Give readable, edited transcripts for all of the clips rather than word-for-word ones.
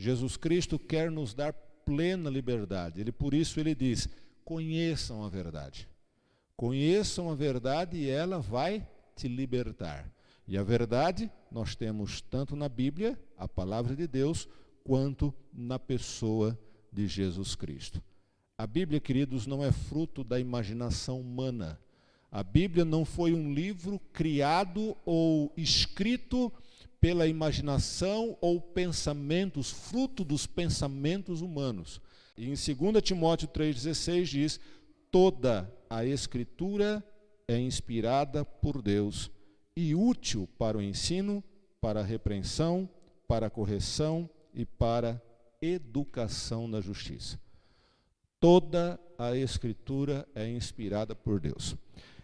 Jesus Cristo quer nos dar plena liberdade. Por isso ele diz, conheçam a verdade. Conheçam a verdade e ela vai te libertar. E a verdade nós temos tanto na Bíblia, a palavra de Deus, quanto na pessoa de Jesus Cristo. A Bíblia, queridos, não é fruto da imaginação humana. A Bíblia não foi um livro criado ou escrito pela imaginação ou pensamentos, fruto dos pensamentos humanos. E em 2 Timóteo 3,16 diz, toda a Escritura é inspirada por Deus e útil para o ensino, para a repreensão, para a correção e para a educação na justiça. Toda a Escritura é inspirada por Deus.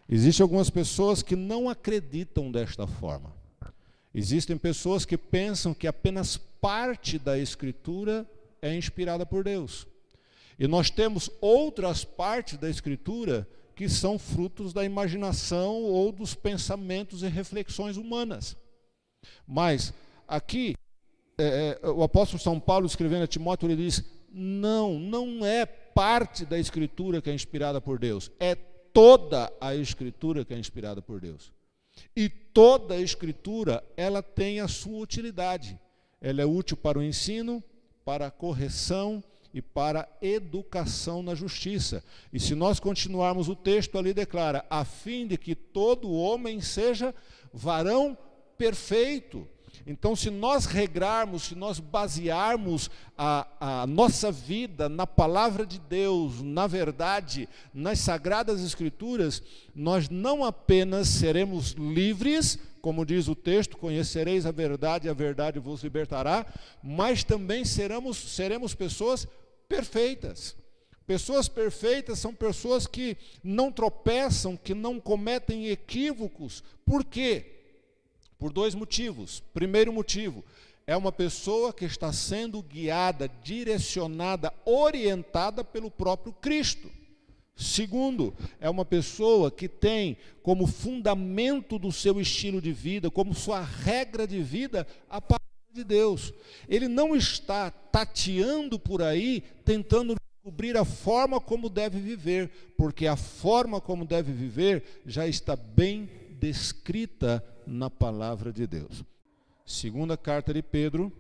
Existem algumas pessoas que não acreditam desta forma. Existem pessoas que pensam que apenas parte da Escritura é inspirada por Deus. E nós temos outras partes da Escritura que são frutos da imaginação ou dos pensamentos e reflexões humanas. Mas aqui, o apóstolo São Paulo, escrevendo a Timóteo, ele diz, não é parte da Escritura que é inspirada por Deus, é toda a Escritura que é inspirada por Deus. E toda a Escritura, ela tem a sua utilidade. Ela é útil para o ensino, para a correção e para a educação na justiça. E se nós continuarmos, o texto ali declara, a fim de que todo homem seja varão perfeito. Então, se nós regrarmos, se nós basearmos a nossa vida na palavra de Deus, na verdade, nas Sagradas Escrituras, nós não apenas seremos livres, como diz o texto, conhecereis a verdade e a verdade vos libertará, mas também seremos pessoas perfeitas. Pessoas perfeitas são pessoas que não tropeçam, que não cometem equívocos. Por quê? Por dois motivos. Primeiro motivo, é uma pessoa que está sendo guiada, direcionada, orientada pelo próprio Cristo. Segundo, é uma pessoa que tem como fundamento do seu estilo de vida, como sua regra de vida, a palavra de Deus. Ele não está tateando por aí, tentando descobrir a forma como deve viver, porque a forma como deve viver já está bem descrita na palavra de Deus. Segunda carta de Pedro,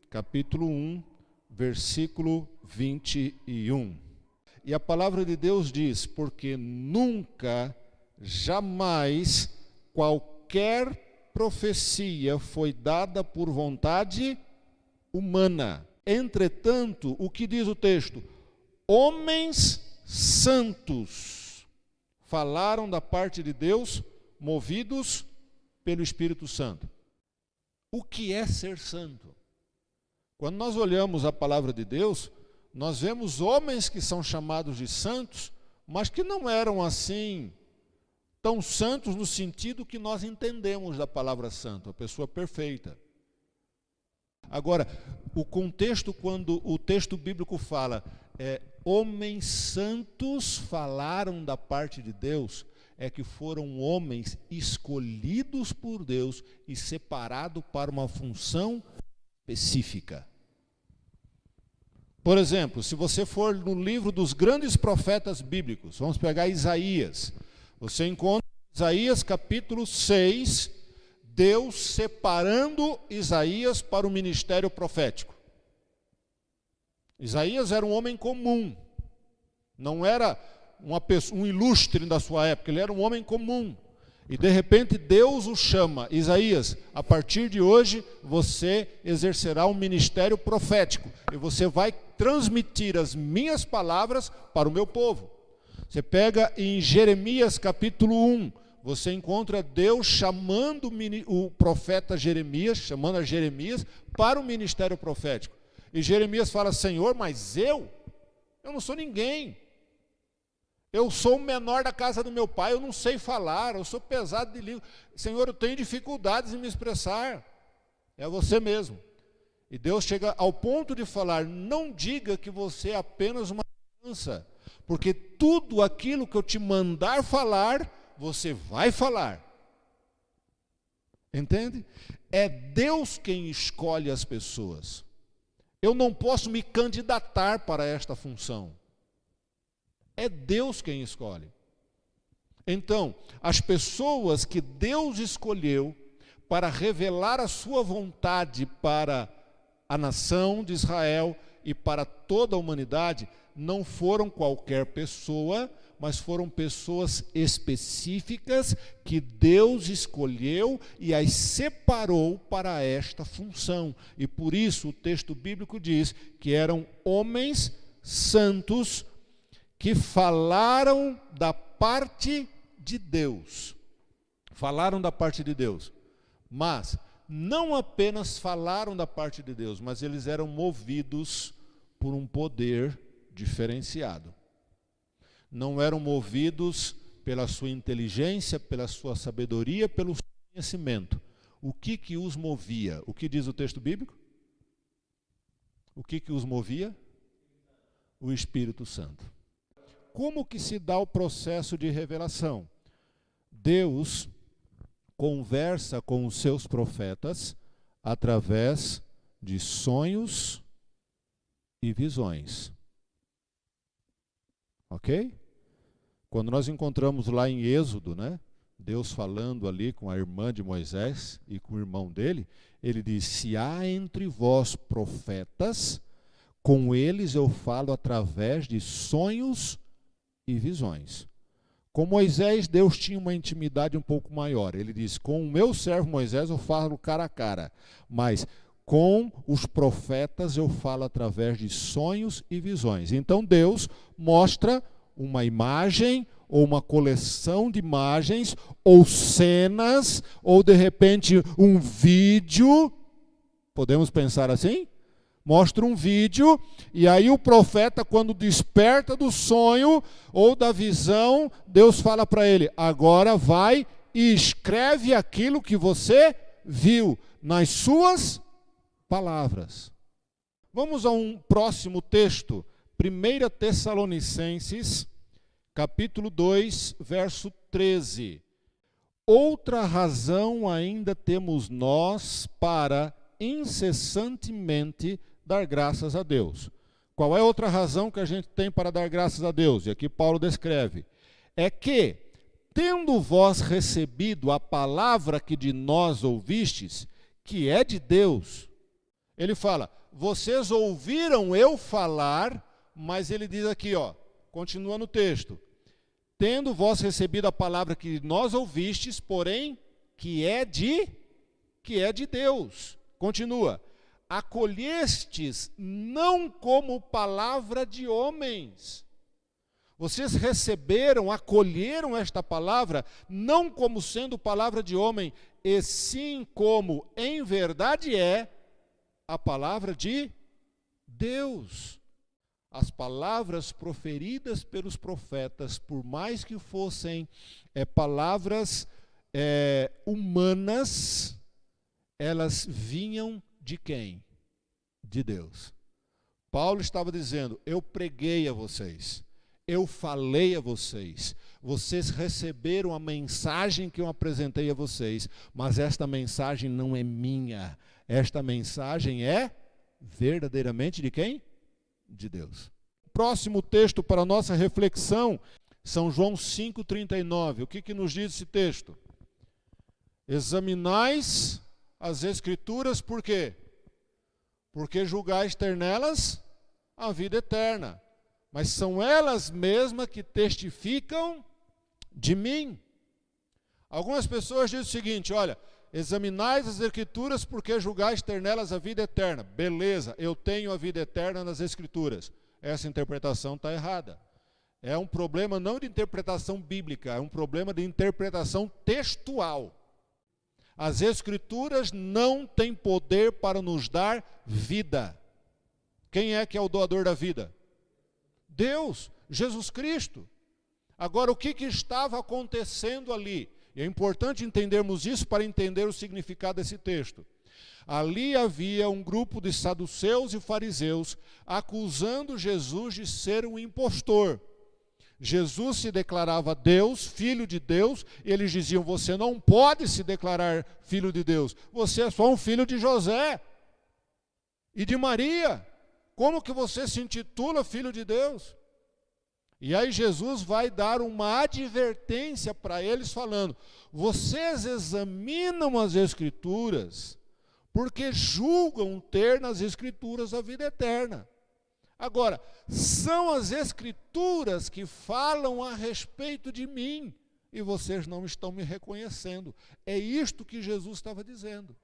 capítulo 1, versículo 21. E a palavra de Deus diz, porque nunca, jamais, qualquer profecia foi dada por vontade humana. Entretanto, o que diz o texto? Homens santos falaram da parte de Deus, movidos pelo Espírito Santo. O que é ser santo? Quando nós olhamos a palavra de Deus, nós vemos homens que são chamados de santos, mas que não eram assim tão santos no sentido que nós entendemos da palavra santo, a pessoa perfeita. Agora, o contexto, quando o texto bíblico fala, homens santos falaram da parte de Deus, é que foram homens escolhidos por Deus e separados para uma função específica. Por exemplo, se você for no livro dos grandes profetas bíblicos, vamos pegar Isaías, você encontra Isaías capítulo 6, Deus separando Isaías para o ministério profético. Isaías era um homem comum, não era um ilustre da sua época, ele era um homem comum. E de repente Deus o chama, Isaías, a partir de hoje você exercerá um ministério profético e você vai transmitir as minhas palavras para o meu povo. Você pega em Jeremias capítulo 1, você encontra Deus chamando o profeta Jeremias, chamando a Jeremias para o ministério profético. E Jeremias fala, Senhor, mas eu não sou ninguém. Eu sou o menor da casa do meu pai, eu não sei falar, eu sou pesado de língua. Senhor, eu tenho dificuldades em me expressar. É você mesmo. E Deus chega ao ponto de falar, não diga que você é apenas uma criança, porque tudo aquilo que eu te mandar falar, você vai falar. Entende? É Deus quem escolhe as pessoas. Eu não posso me candidatar para esta função. É Deus quem escolhe. Então, as pessoas que Deus escolheu para revelar a sua vontade para a nação de Israel e para toda a humanidade, não foram qualquer pessoa, mas foram pessoas específicas que Deus escolheu e as separou para esta função. E por isso o texto bíblico diz que eram homens santos que falaram da parte de Deus. Falaram da parte de Deus. Mas não apenas falaram da parte de Deus, mas eles eram movidos por um poder diferenciado. Não eram movidos pela sua inteligência, pela sua sabedoria, pelo seu conhecimento. O que os movia? O que diz o texto bíblico? O que os movia? O Espírito Santo. Como que se dá o processo de revelação? Deus conversa com os seus profetas através de sonhos e visões. Ok? Quando nós encontramos lá em Êxodo, né, Deus falando ali com a irmã de Moisés e com o irmão dele, ele diz: se há entre vós profetas, com eles eu falo através de sonhos e visões. Com Moisés, Deus tinha uma intimidade um pouco maior. Ele diz: com o meu servo Moisés eu falo cara a cara, mas com os profetas eu falo através de sonhos e visões. Então Deus mostra uma imagem, ou uma coleção de imagens, ou cenas, ou de repente um vídeo. Podemos pensar assim? Mostra um vídeo, e aí o profeta, quando desperta do sonho ou da visão, Deus fala para ele: agora vai e escreve aquilo que você viu nas suas palavras. Vamos a um próximo texto, 1 Tessalonicenses, capítulo 2, verso 13. Outra razão ainda temos nós para incessantemente dar graças a Deus. Qual é outra razão que a gente tem para dar graças a Deus? E aqui Paulo descreve. É que, tendo vós recebido a palavra que de nós ouvistes, que é de Deus. Ele fala: vocês ouviram eu falar, mas ele diz aqui, continua no texto: tendo vós recebido a palavra que nós ouvistes, porém, que é de Deus. Continua: acolhestes não como palavra de homens. Vocês receberam, acolheram esta palavra, não como sendo palavra de homem, e sim como, em verdade, é a palavra de Deus. As palavras proferidas pelos profetas, por mais que fossem palavras humanas, elas vinham de quem? De Deus. Paulo estava dizendo: eu preguei a vocês, eu falei a vocês, vocês receberam a mensagem que eu apresentei a vocês, mas esta mensagem não é minha, esta mensagem é verdadeiramente de quem? De Deus. Próximo texto para a nossa reflexão, São João 5,39. O que nos diz esse texto? Examinais as Escrituras, por quê? Porque julgais ter nelas a vida eterna, mas são elas mesmas que testificam de mim. Algumas pessoas dizem o seguinte: olha, examinais as Escrituras porque julgais ter nelas a vida eterna. Beleza, eu tenho a vida eterna nas Escrituras. Essa interpretação está errada. É um problema não de interpretação bíblica, é um problema de interpretação textual. As Escrituras não têm poder para nos dar vida. Quem é que é o doador da vida? Deus, Jesus Cristo. Agora, o que estava acontecendo ali? E é importante entendermos isso para entender o significado desse texto. Ali havia um grupo de saduceus e fariseus acusando Jesus de ser um impostor. Jesus se declarava Deus, filho de Deus, e eles diziam: você não pode se declarar filho de Deus, você é só um filho de José e de Maria. Como que você se intitula filho de Deus? E aí Jesus vai dar uma advertência para eles falando: vocês examinam as Escrituras porque julgam ter nas Escrituras a vida eterna. Agora, são as Escrituras que falam a respeito de mim e vocês não estão me reconhecendo. É isto que Jesus estava dizendo.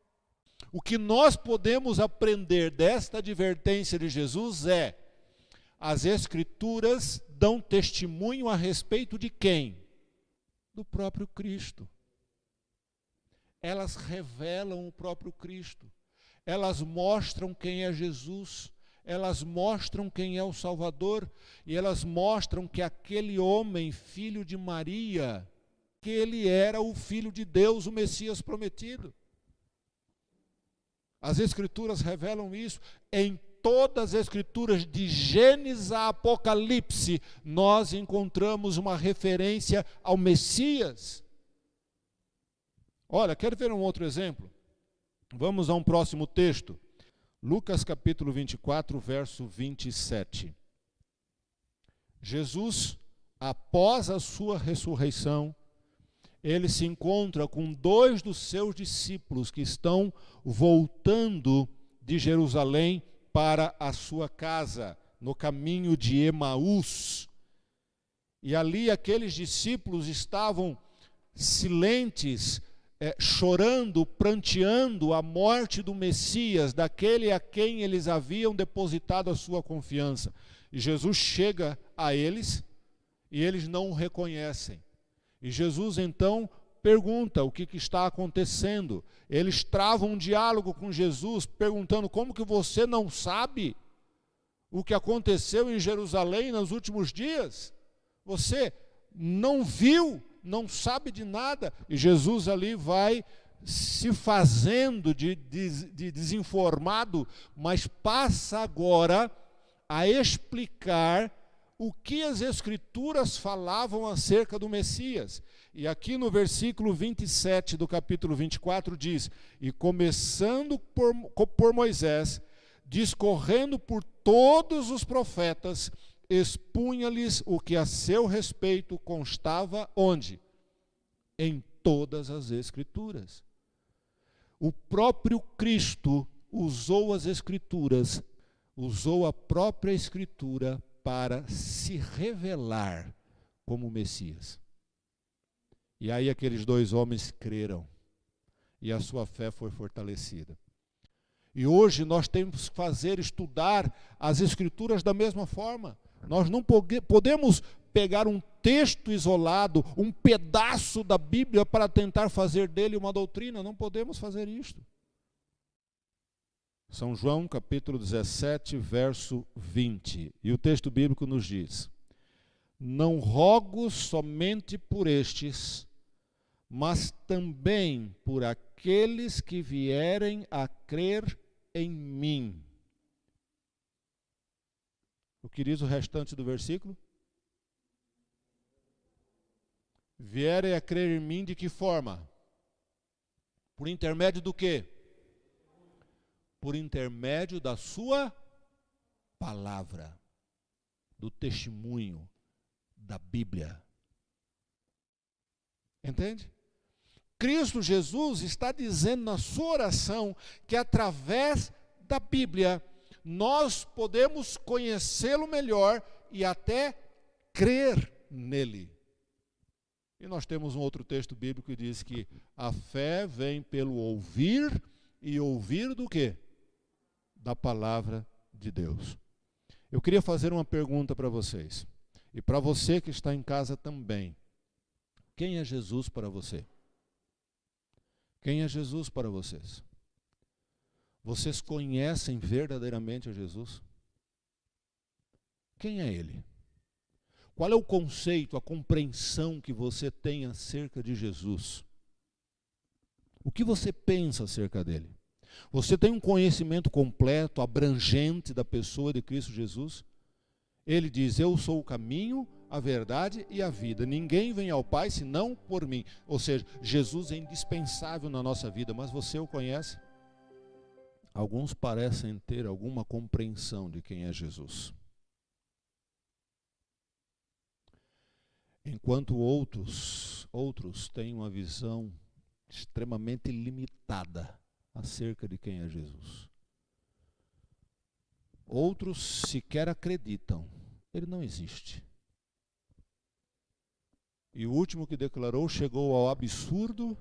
O que nós podemos aprender desta advertência de Jesus é: as Escrituras dão testemunho a respeito de quem? Do próprio Cristo. Elas revelam o próprio Cristo. Elas mostram quem é Jesus. Elas mostram quem é o Salvador. E elas mostram que aquele homem, filho de Maria, que ele era o Filho de Deus, o Messias prometido. As Escrituras revelam isso. Em todas as Escrituras, de Gênesis a Apocalipse, nós encontramos uma referência ao Messias. Olha, quero ver um outro exemplo? Vamos a um próximo texto. Lucas capítulo 24, verso 27. Jesus, após a sua ressurreição, ele se encontra com 2 dos seus discípulos que estão voltando de Jerusalém para a sua casa, no caminho de Emaús. E ali aqueles discípulos estavam silentes, chorando, pranteando a morte do Messias, daquele a quem eles haviam depositado a sua confiança. E Jesus chega a eles e eles não o reconhecem. E Jesus então pergunta o que está acontecendo. Eles travam um diálogo com Jesus, perguntando: como que você não sabe o que aconteceu em Jerusalém nos últimos dias? Você não viu, não sabe de nada. E Jesus ali vai se fazendo de desinformado, mas passa agora a explicar o que as Escrituras falavam acerca do Messias. E aqui no versículo 27 do capítulo 24 diz: e começando por Moisés, discorrendo por todos os profetas, expunha-lhes o que a seu respeito constava onde? Em todas as Escrituras. O próprio Cristo usou as Escrituras, usou a própria Escritura para se revelar como Messias. E aí aqueles 2 homens creram, e a sua fé foi fortalecida. E hoje nós temos que estudar as Escrituras da mesma forma. Nós não podemos pegar um texto isolado, um pedaço da Bíblia para tentar fazer dele uma doutrina. Não podemos fazer isto. São João capítulo 17, verso 20. E o texto bíblico nos diz: não rogo somente por estes, mas também por aqueles que vierem a crer em mim. O que diz o restante do versículo? Vierem a crer em mim de que forma? Por intermédio do quê? Por intermédio da sua palavra, do testemunho, da Bíblia. Entende? Cristo Jesus está dizendo na sua oração que através da Bíblia nós podemos conhecê-lo melhor e até crer nele. E nós temos um outro texto bíblico que diz que a fé vem pelo ouvir, e ouvir do quê? Da palavra de Deus. Eu queria fazer uma pergunta para vocês, e para você que está em casa também. Quem é Jesus para você? Quem é Jesus para vocês? Vocês conhecem verdadeiramente a Jesus? Quem é Ele? Qual é o conceito, a compreensão que você tem acerca de Jesus? O que você pensa acerca dele? Você tem um conhecimento completo, abrangente da pessoa de Cristo Jesus? Ele diz: eu sou o caminho, a verdade e a vida. Ninguém vem ao Pai senão por mim. Ou seja, Jesus é indispensável na nossa vida, mas você o conhece? alguns parecem ter alguma compreensão de quem é Jesus, enquanto outros têm uma visão extremamente limitada acerca de quem é Jesus. Outros sequer acreditam, ele não existe. E o último que declarou chegou ao absurdo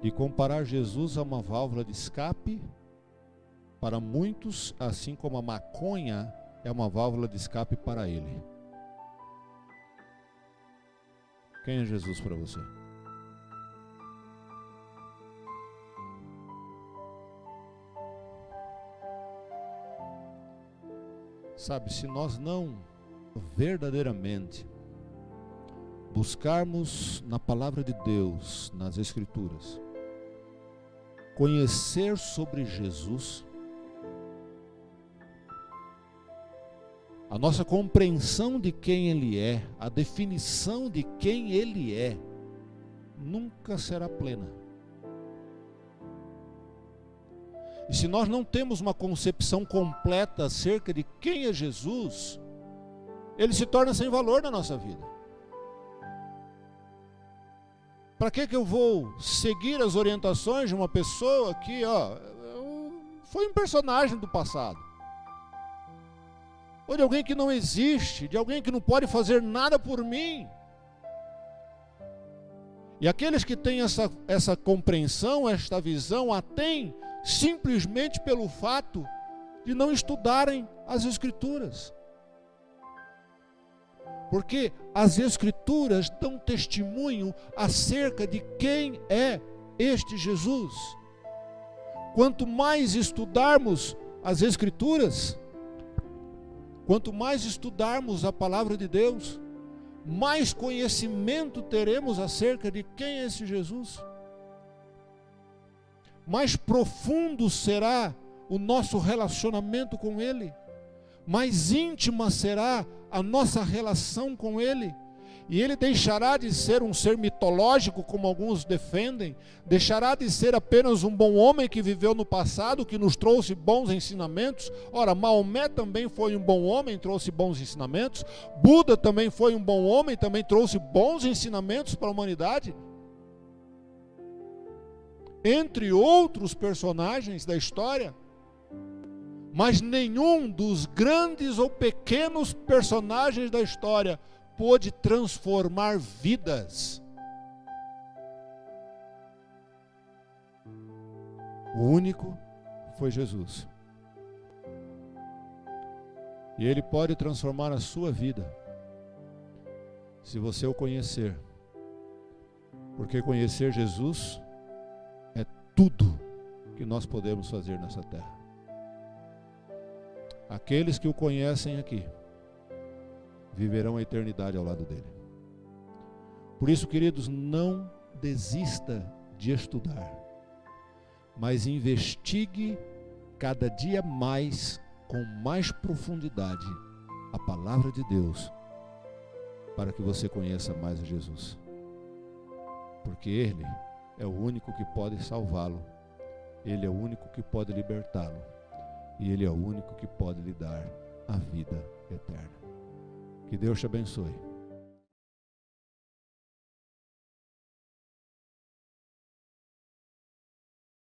de comparar Jesus a uma válvula de escape para muitos, assim como a maconha é uma válvula de escape para ele. Quem é Jesus para você? Sabe, se nós não verdadeiramente buscarmos na palavra de Deus, nas Escrituras, conhecer sobre Jesus, a nossa compreensão de quem Ele é, a definição de quem Ele é, nunca será plena. E se nós não temos uma concepção completa acerca de quem é Jesus, Ele se torna sem valor na nossa vida. Para que eu vou seguir as orientações de uma pessoa que, foi um personagem do passado? Ou de alguém que não existe, de alguém que não pode fazer nada por mim? E aqueles que têm essa compreensão, esta visão, a têm simplesmente pelo fato de não estudarem as Escrituras. Porque as Escrituras dão testemunho acerca de quem é este Jesus. Quanto mais estudarmos as Escrituras, quanto mais estudarmos a palavra de Deus, mais conhecimento teremos acerca de quem é esse Jesus. Mais profundo será o nosso relacionamento com Ele, mais íntima será a nossa relação com Ele, e Ele deixará de ser um ser mitológico, como alguns defendem, deixará de ser apenas um bom homem que viveu no passado, que nos trouxe bons ensinamentos. Ora, Maomé também foi um bom homem, trouxe bons ensinamentos. Buda também foi um bom homem, também trouxe bons ensinamentos para a humanidade. Entre outros personagens da história, mas nenhum dos grandes ou pequenos personagens da história pôde transformar vidas. O único foi Jesus. E Ele pode transformar a sua vida, se você o conhecer. Porque conhecer Jesus é tudo que nós podemos fazer nessa terra. Aqueles que o conhecem aqui viverão a eternidade ao lado dele. Por isso, queridos, não desista de estudar, mas investigue cada dia mais, com mais profundidade, a palavra de Deus, para que você conheça mais a Jesus. Porque Ele é o único que pode salvá-lo, Ele é o único que pode libertá-lo, e Ele é o único que pode lhe dar a vida eterna. Que Deus te abençoe.